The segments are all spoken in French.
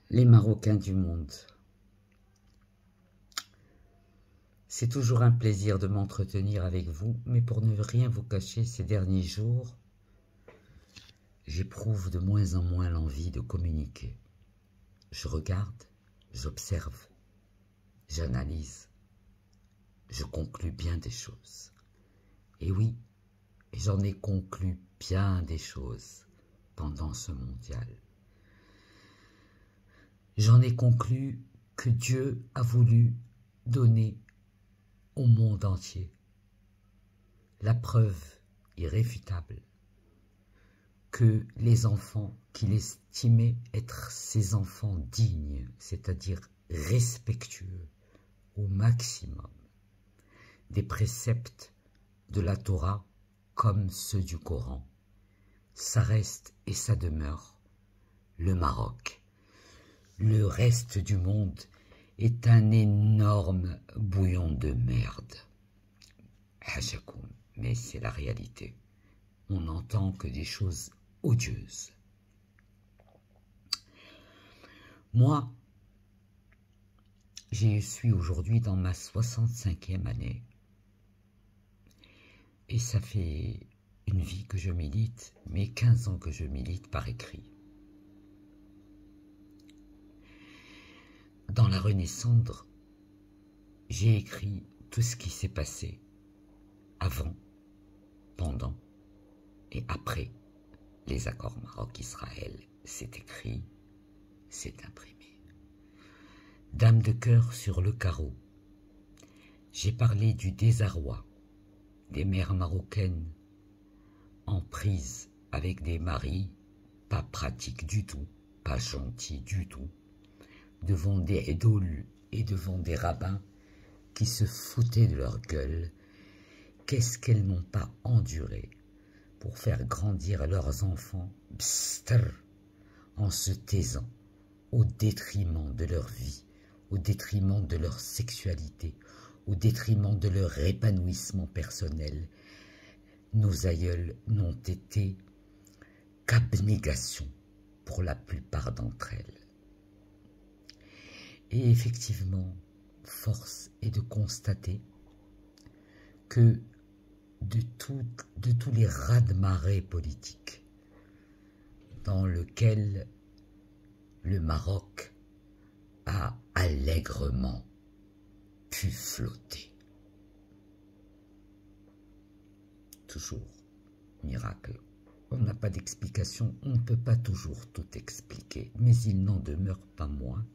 Les Marocains du monde. C'est toujours un plaisir de m'entretenir avec vous, mais pour ne rien vous cacher, ces derniers jours, j'éprouve de moins en moins l'envie de communiquer. Je regarde, j'observe, j'analyse, je conclus bien des choses. Et oui, j'en ai conclu bien des choses pendant ce mondial. J'en ai conclu que Dieu a voulu donner au monde entier la preuve irréfutable que les enfants qu'il estimait être ses enfants dignes, c'est-à-dire respectueux au maximum des préceptes de la Torah comme ceux du Coran, ça reste et ça demeure le Maroc. Le reste du monde est un énorme bouillon de merde. Hachakoum, mais c'est la réalité. On n'entend que des choses odieuses. Moi, je suis aujourd'hui dans ma 65e année. Et ça fait une vie que je milite, mais 15 ans que je milite par écrit. Dans la Renaissance, j'ai écrit tout ce qui s'est passé avant, pendant et après les accords Maroc-Israël. C'est écrit, c'est imprimé. Dame de cœur sur le carreau, j'ai parlé du désarroi des mères marocaines en prise avec des maris pas pratiques du tout, pas gentils du tout, devant des idoules et devant des rabbins qui se foutaient de leur gueule. Qu'est-ce qu'elles n'ont pas enduré pour faire grandir leurs enfants en se taisant au détriment de leur vie, au détriment de leur sexualité, au détriment de leur épanouissement personnel. Nos aïeuls n'ont été qu'abnégation pour la plupart d'entre elles. Et effectivement, force est de constater que de tous les raz-de-marée politiques dans lesquels le Maroc a allègrement pu flotter. Toujours miracle. On n'a pas d'explication, on ne peut pas toujours tout expliquer, mais il n'en demeure pas moins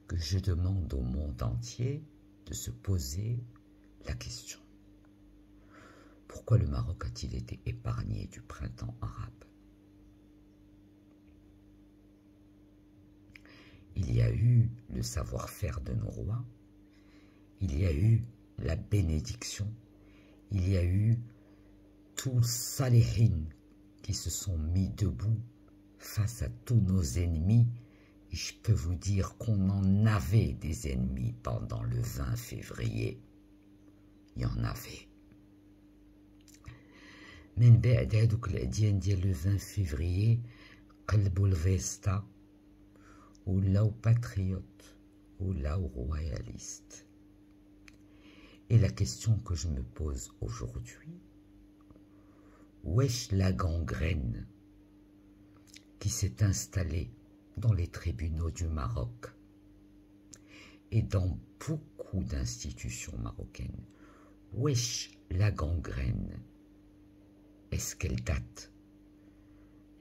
que je demande au monde entier de se poser la question. Pourquoi le Maroc a-t-il été épargné du printemps arabe? Il y a eu le savoir-faire de nos rois, il y a eu la bénédiction, il y a eu tous les salihines qui se sont mis debout face à tous nos ennemis. Et je peux vous dire qu'on en avait des ennemis pendant le 20 février. Il y en avait. من بعد هذوك العديان ديال le 20 février قلبوا الفيستا ولاو patriotes ولاو royalistes. Et la question que je me pose aujourd'hui, wesh la gangrène qui s'est installée dans les tribunaux du Maroc et dans beaucoup d'institutions marocaines, wesh la gangrène, est-ce qu'elle date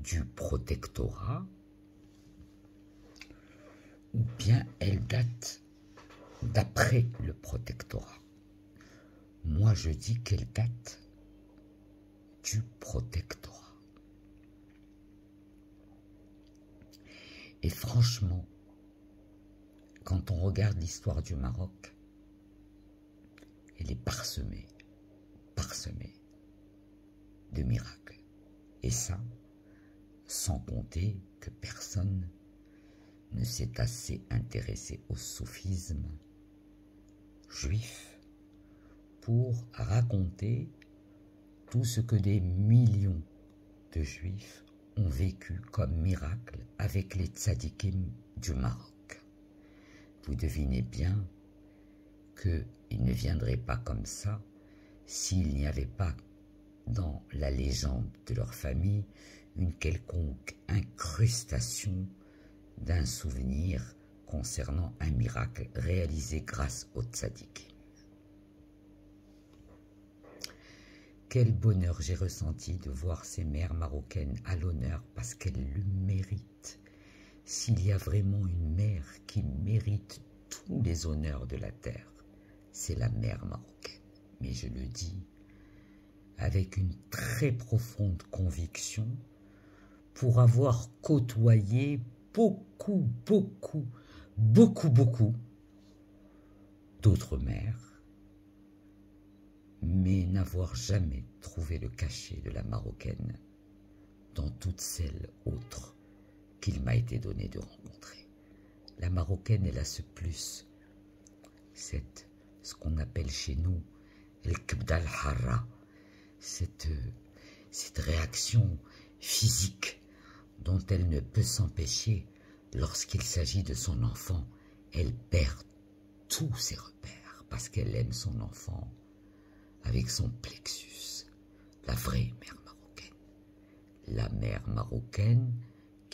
du protectorat ou bien elle date d'après le protectorat? Moi je dis qu'elle date du protectorat. Et franchement, quand on regarde l'histoire du Maroc, elle est parsemée de miracles. Et ça, sans compter que personne ne s'est assez intéressé au soufisme juif pour raconter tout ce que des millions de juifs ont vécu comme miracle avec les tzadikim du Maroc. Vous devinez bien qu'ils ne viendraient pas comme ça s'il n'y avait pas dans la légende de leur famille une quelconque incrustation d'un souvenir concernant un miracle réalisé grâce au tzaddik. Quel bonheur j'ai ressenti de voir ces mères marocaines à l'honneur parce qu'elles le méritent. S'il y a vraiment une mère qui mérite tous les honneurs de la terre, c'est la mère marocaine. Mais je le dis avec une très profonde conviction pour avoir côtoyé beaucoup d'autres mères, mais n'avoir jamais trouvé le cachet de la marocaine dans toutes celles autres qu'il m'a été donné de rencontrer. La marocaine, elle a ce plus, ce qu'on appelle chez nous el kbda al-harra, cette réaction physique dont elle ne peut s'empêcher lorsqu'il s'agit de son enfant. Elle perd tous ses repères parce qu'elle aime son enfant avec son plexus, la vraie mère marocaine. La mère marocaine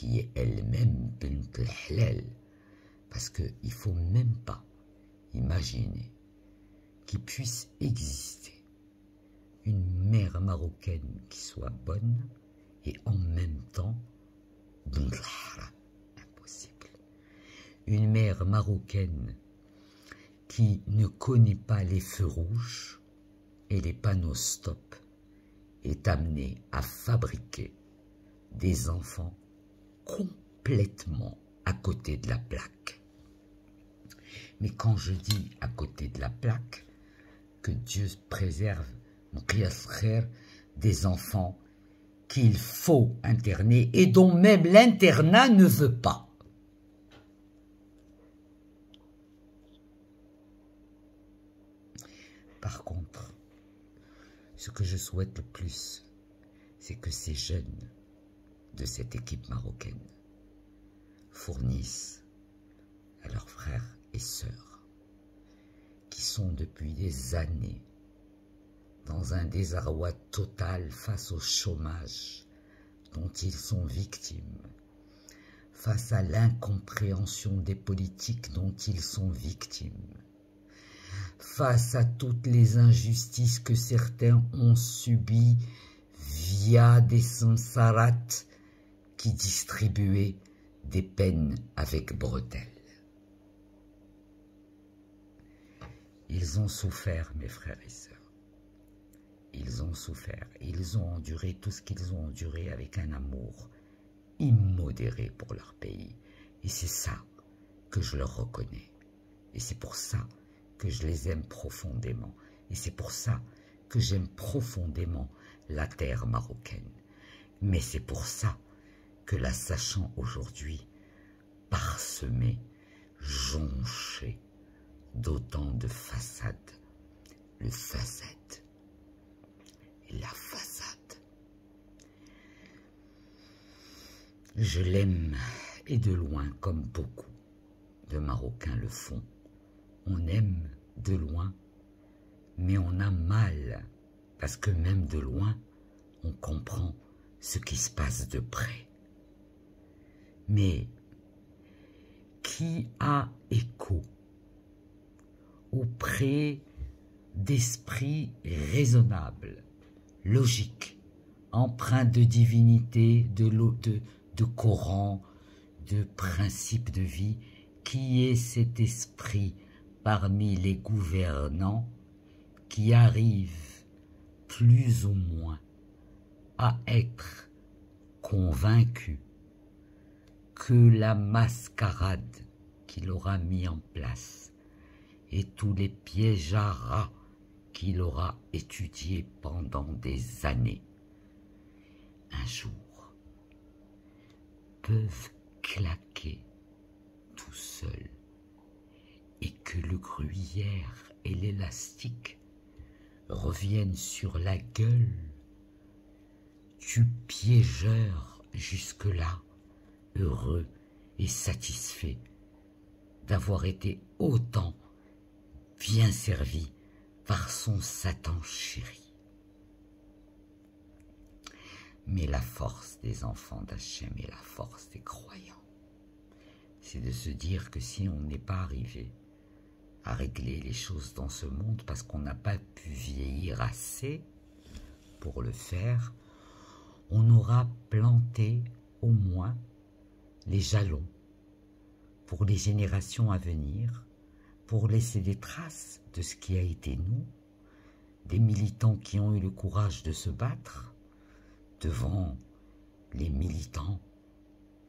qui est elle-même bint al-halal, parce qu'il ne faut même pas imaginer qu'il puisse exister une mère marocaine qui soit bonne et en même temps bint al-haram. Impossible. Une mère marocaine qui ne connaît pas les feux rouges et les panneaux stop est amenée à fabriquer des enfants complètement à côté de la plaque. Mais quand je dis à côté de la plaque, que Dieu préserve mon frère des enfants qu'il faut interner et dont même l'internat ne veut pas. Par contre, ce que je souhaite le plus, c'est que ces jeunes de cette équipe marocaine fournissent à leurs frères et sœurs qui sont depuis des années dans un désarroi total face au chômage dont ils sont victimes, face à l'incompréhension des politiques dont ils sont victimes, face à toutes les injustices que certains ont subies via des samsarat qui distribuaient des peines avec bretelles. Ils ont souffert, mes frères et sœurs. Ils ont souffert, ils ont enduré tout ce qu'ils ont enduré avec un amour immodéré pour leur pays. Et c'est ça que je leur reconnais. Et c'est pour ça que je les aime profondément. Et c'est pour ça que j'aime profondément la terre marocaine. Mais c'est pour ça que la sachant aujourd'hui parsemée, jonchée d'autant de façades, le façade et la façade. Je l'aime et de loin comme beaucoup de Marocains le font. On aime de loin, mais on a mal parce que même de loin, on comprend ce qui se passe de près. Mais qui a écho auprès d'esprits raisonnables, logiques, empreints de divinité, de Coran, de principes de vie, qui est cet esprit parmi les gouvernants qui arrive plus ou moins à être convaincu que la mascarade qu'il aura mis en place et tous les pièges à rats qu'il aura étudiés pendant des années, un jour, peuvent claquer tout seuls et que le gruyère et l'élastique reviennent sur la gueule du piégeur jusque-là, heureux et satisfait d'avoir été autant bien servi par son Satan chéri. Mais la force des enfants d'Hachem et la force des croyants, c'est de se dire que si on n'est pas arrivé à régler les choses dans ce monde parce qu'on n'a pas pu vieillir assez pour le faire, on aura planté au moins les jalons pour les générations à venir, pour laisser des traces de ce qui a été nous, des militants qui ont eu le courage de se battre devant les militants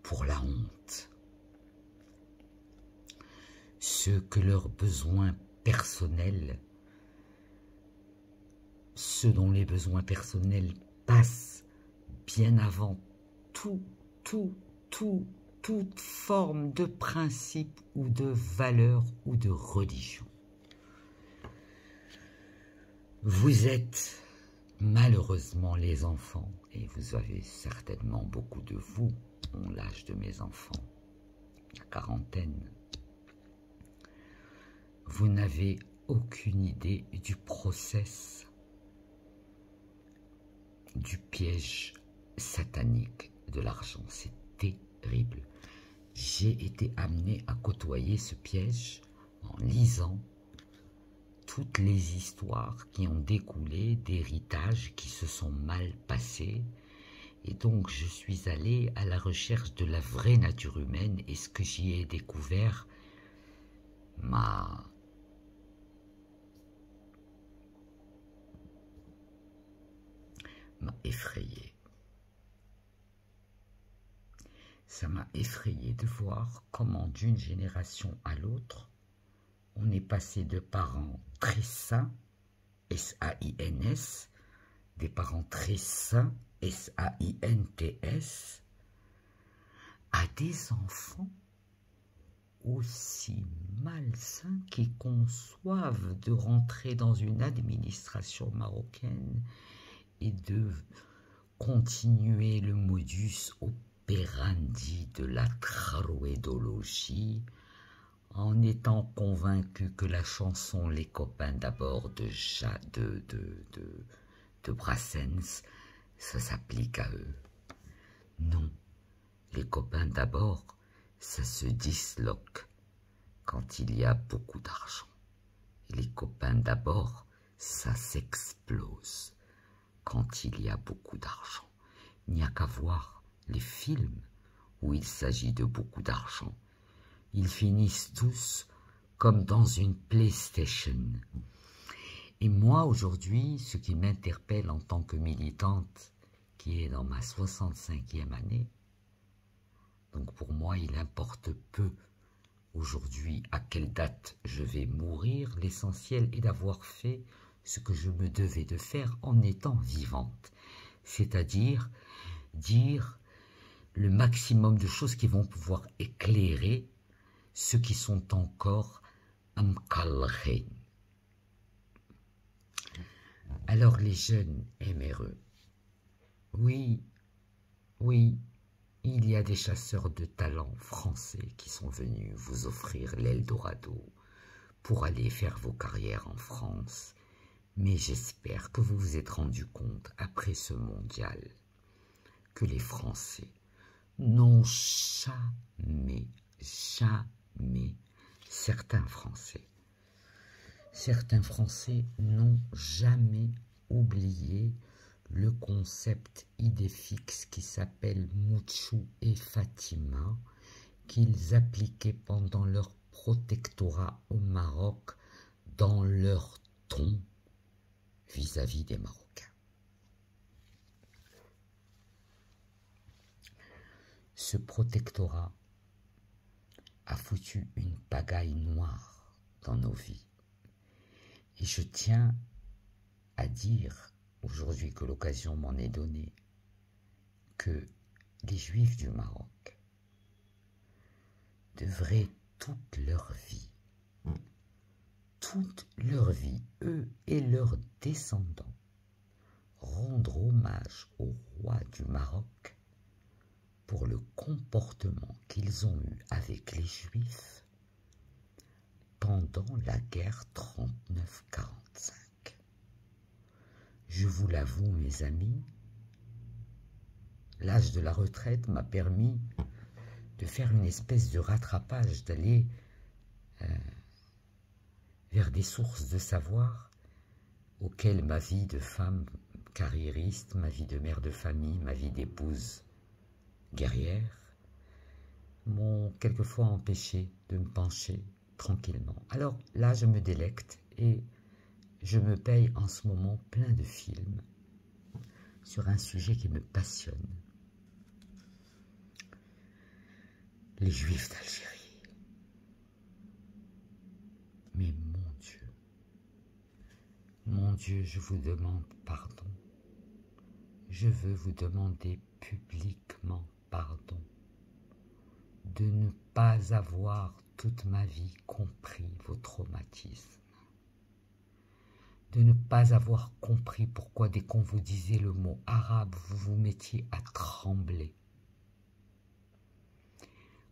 pour la honte. Ceux que leurs besoins personnels, ceux dont les besoins personnels passent bien avant toute forme de principe ou de valeur ou de religion. Vous êtes malheureusement les enfants, et vous avez certainement beaucoup de vous, ont l'âge de mes enfants, la quarantaine. Vous n'avez aucune idée du process, du piège satanique de l'argent. C'est terrible. J'ai été amené à côtoyer ce piège en lisant toutes les histoires qui ont découlé d'héritages qui se sont mal passés. Et donc je suis allé à la recherche de la vraie nature humaine, et ce que j'y ai découvert m'a effrayé. Ça m'a effrayé de voir comment d'une génération à l'autre, on est passé de parents très sains, S-A-I-N-S, des parents très sains, S-A-I-N-T-S, à des enfants aussi malsains qui conçoivent de rentrer dans une administration marocaine et de continuer le modus operandi de la trarouédologie en étant convaincu que la chanson Les copains d'abord de Brassens, ça s'applique à eux. Non, les copains d'abord, ça se disloque quand il y a beaucoup d'argent. Et les copains d'abord, ça s'explose quand il y a beaucoup d'argent. Il n'y a qu'à voir les films où il s'agit de beaucoup d'argent. Ils finissent tous comme dans une PlayStation. Et moi, aujourd'hui, ce qui m'interpelle en tant que militante, qui est dans ma 65e année, donc pour moi, il importe peu aujourd'hui à quelle date je vais mourir. L'essentiel est d'avoir fait ce que je me devais de faire en étant vivante, c'est-à-dire dire le maximum de choses qui vont pouvoir éclairer ceux qui sont encore amkalchen. Alors les jeunes MRE, oui, il y a des chasseurs de talents français qui sont venus vous offrir l'Eldorado pour aller faire vos carrières en France, mais j'espère que vous vous êtes rendu compte après ce mondial que les Français n'ont jamais, certains Français n'ont jamais oublié le concept idée fixe qui s'appelle Mouchou et Fatima, qu'ils appliquaient pendant leur protectorat au Maroc dans leur ton vis-à-vis des Marocains. Ce protectorat a foutu une pagaille noire dans nos vies. Et je tiens à dire, aujourd'hui que l'occasion m'en est donnée, que les Juifs du Maroc devraient toute leur vie, eux et leurs descendants, rendre hommage au roi du Maroc pour le comportement qu'ils ont eu avec les Juifs pendant la guerre 39-45. Je vous l'avoue, mes amis, l'âge de la retraite m'a permis de faire une espèce de rattrapage, d'aller vers des sources de savoir auxquelles ma vie de femme carriériste, ma vie de mère de famille, ma vie d'épouse guerrière m'ont quelquefois empêché de me pencher tranquillement. Alors là, je me délecte et je me paye en ce moment plein de films sur un sujet qui me passionne. Les Juifs d'Algérie. Mais mon Dieu, je vous demande pardon. Je veux vous demander publiquement pardon de ne pas avoir toute ma vie compris vos traumatismes, de ne pas avoir compris pourquoi dès qu'on vous disait le mot arabe, vous vous mettiez à trembler.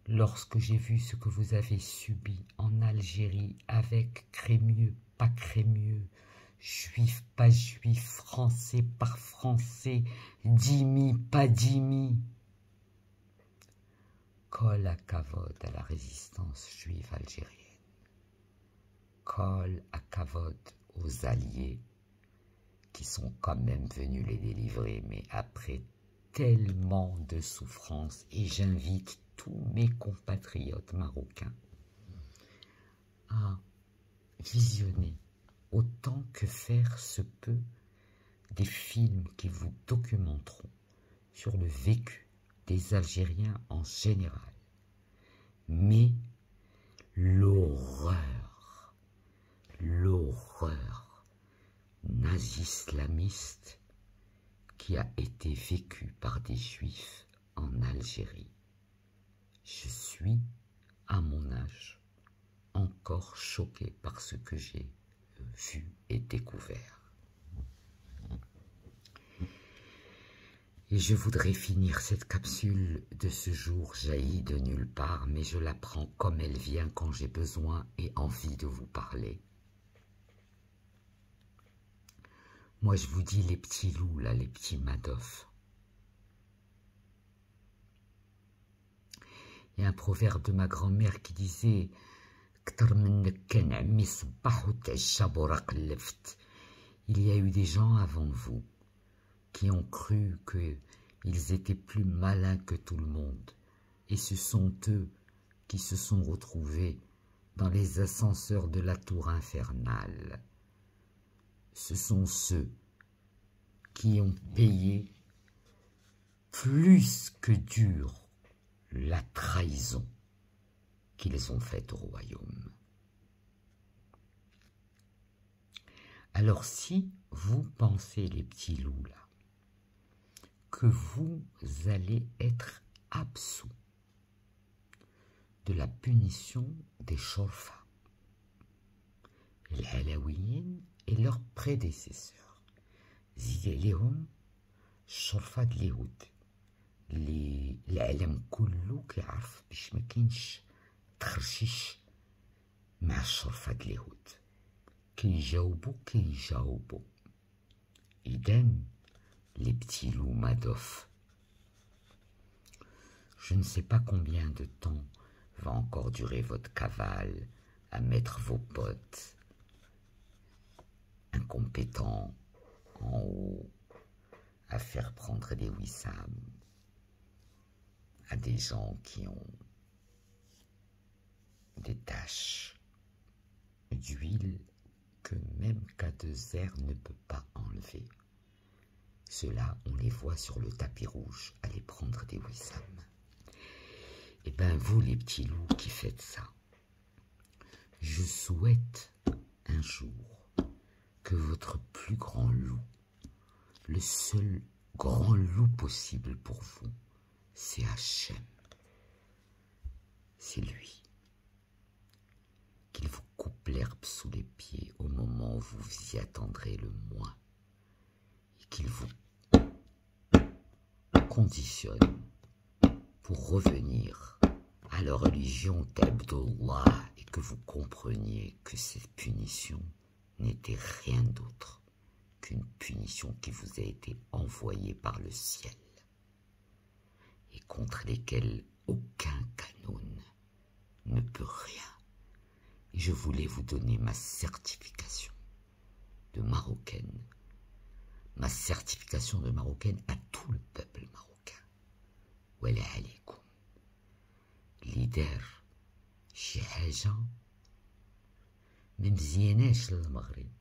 Lorsque j'ai vu ce que vous avez subi en Algérie avec Crémieux, pas Crémieux, juif, pas juif, français par français, dhimmi, pas dhimmi. Kol hakavod à la résistance juive algérienne. Kol hakavod aux alliés qui sont quand même venus les délivrer, mais après tellement de souffrances. Et j'invite tous mes compatriotes marocains à visionner autant que faire se peut des films qui vous documenteront sur le vécu des Algériens en général, mais l'horreur nazi-islamiste qui a été vécue par des Juifs en Algérie. Je suis, à mon âge, encore choqué par ce que j'ai vu et découvert. Et je voudrais finir cette capsule de ce jour jailli de nulle part, mais je la prends comme elle vient quand j'ai besoin et envie de vous parler. Moi, je vous dis les petits loups, là, les petits Madoff. Il y a un proverbe de ma grand-mère qui disait « Il y a eu des gens avant vous qui ont cru qu'ils étaient plus malins que tout le monde. Et ce sont eux qui se sont retrouvés dans les ascenseurs de la tour infernale. Ce sont ceux qui ont payé plus que dur la trahison qu'ils ont faite au royaume. » Alors si vous pensez, les petits loups là, que vous allez être absous de la punition des Shorfa, les Alaouiyin et leurs prédécesseurs, Ziyalehum, Shorfa de l'Ihoud, العالم كله كيعرف باش ما كاينش تخرشيش مع الشرفة د اليهود كيجاوبوا إذن les petits loups Madoff. Je ne sais pas combien de temps va encore durer votre cavale à mettre vos potes incompétents en haut, à faire prendre des wissam à des gens qui ont des taches d'huile que même K2R ne peut pas enlever. Ceux-là, on les voit sur le tapis rouge aller prendre des wissam. Eh bien, vous, les petits loups qui faites ça, je souhaite un jour que votre plus grand loup, le seul grand loup possible pour vous, c'est Hachem. C'est lui. Qu'il vous coupe l'herbe sous les pieds au moment où vous vous y attendrez le moins. Et qu'il vous conditionne pour revenir à la religion d'Abdullah et que vous compreniez que cette punition n'était rien d'autre qu'une punition qui vous a été envoyée par le ciel et contre lesquelles aucun canon ne peut rien. Et je voulais vous donner ma certification de marocaine, ma certification de marocaine à tout le peuple marocain. Wala alaykoum. Leader شي حاجة ممزياناش للمغرب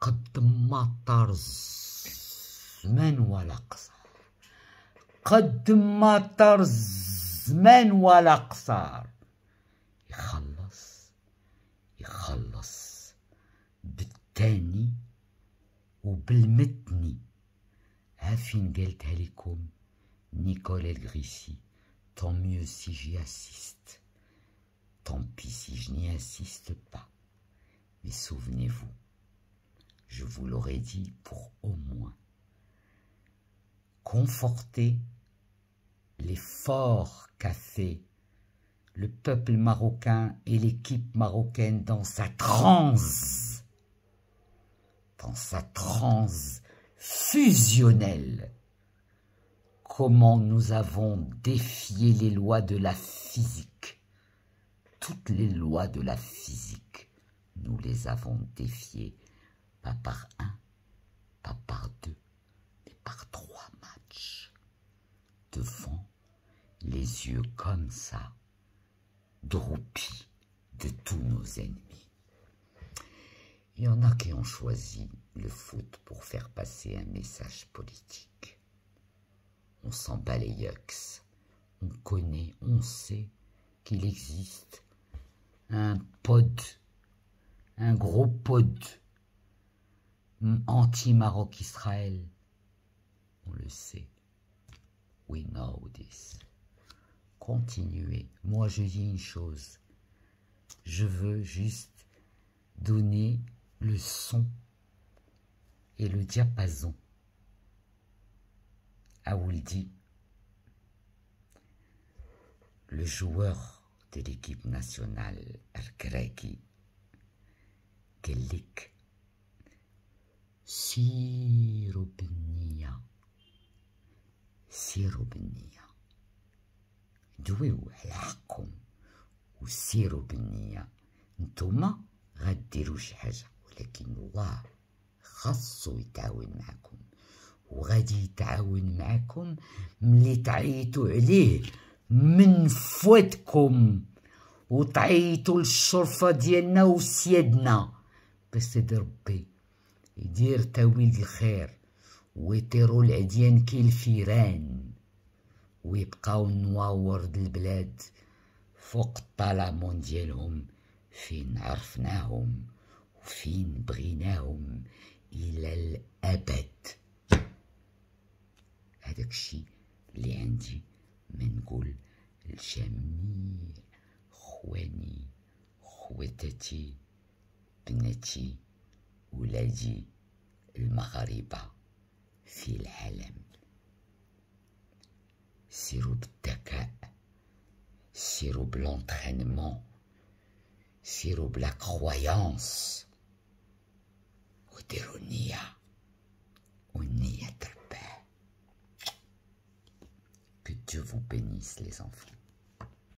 قد ما طار الزمان ولا قصر قد ما طار الزمان ولا قصر يخلص بالتاني وبالمتني. ها فين قالتها لكم Nicolas Grissi. Tant mieux si j'y assiste, tant pis si je n'y assiste pas. Mais souvenez-vous, je vous l'aurais dit pour au moins conforter l'effort qu'a fait le peuple marocain et l'équipe marocaine dans sa transe fusionnelle. Comment nous avons défié les lois de la physique. Toutes les lois de la physique, nous les avons défiées, pas par un, pas par deux, mais par 3 matchs. Devant les yeux comme ça, droupis de tous nos ennemis. Il y en a qui ont choisi le foot pour faire passer un message politique. On s'en bat les yucks. On connaît, on sait qu'il existe un gros pod anti-Maroc-Israël. On le sait. We know this. Continuez. Moi, je dis une chose. Je veux juste donner le son et le diapason à Ouldi, le joueur de l'équipe nationale Al-Kraki, قالك سيروا بالنية دويو على حقكم وسيروا بالنية. نتوما غديروا شي حاجة ولكن الله خاصو يتعاون معكم وغادي يتعاون معكم ملي تعيطوا عليه من فوتكم وتعيطوا للشرفة ديالنا وسيادنا بسيد ربي يدير تاويل الخير ويطيروا العديان كي الفيران ويبقاو نواورد البلاد فوق الطالمون ديالهم فين عرفناهم وفين بغيناهم إلى الأبد. هذاك الشيء اللي عندي ما نقول لجميع خواني خواتاتي بناتي ولادي المغاربة في العالم. سيروا بالذكاء، سيروا بلونترينمون، سيروا بلا كرويانس وديروا النية والنية تربح. Que Dieu vous bénisse les enfants.